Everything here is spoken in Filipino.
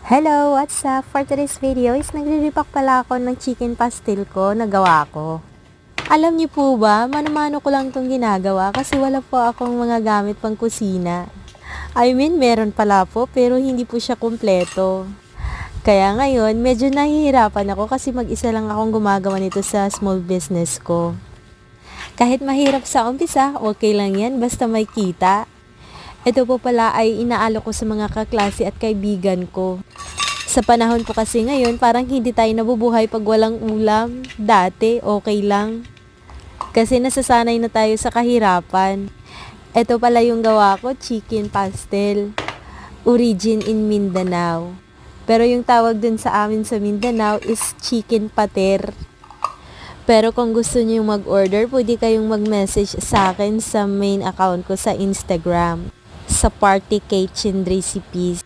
Hello, what's up? For today's video is nagre-repack pala ako ng chicken pastel ko na gawa ko. Alam niyo po ba, mano-mano ko lang itong ginagawa kasi wala po akong mga gamit pang kusina. Meron pala po pero hindi po siya kumpleto. Kaya ngayon, medyo nahihirapan ako kasi mag-isa lang akong gumagawa nito sa small business ko. Kahit mahirap sa umpisa, okay lang yan basta may kita. Ito po pala ay inaalok ko sa mga kaklase at kaibigan ko. Sa panahon po kasi ngayon, parang hindi tayo nabubuhay pag walang ulam. Dati, okay lang. Kasi nasasanay na tayo sa kahirapan. Ito pala yung gawa ko, chicken pastel. Origin in Mindanao. Pero yung tawag dun sa amin sa Mindanao is chicken pater. Pero kung gusto niyo mag-order, pwede kayong mag-message sa akin sa main account ko sa Instagram, sa Party Kitchen Recipes.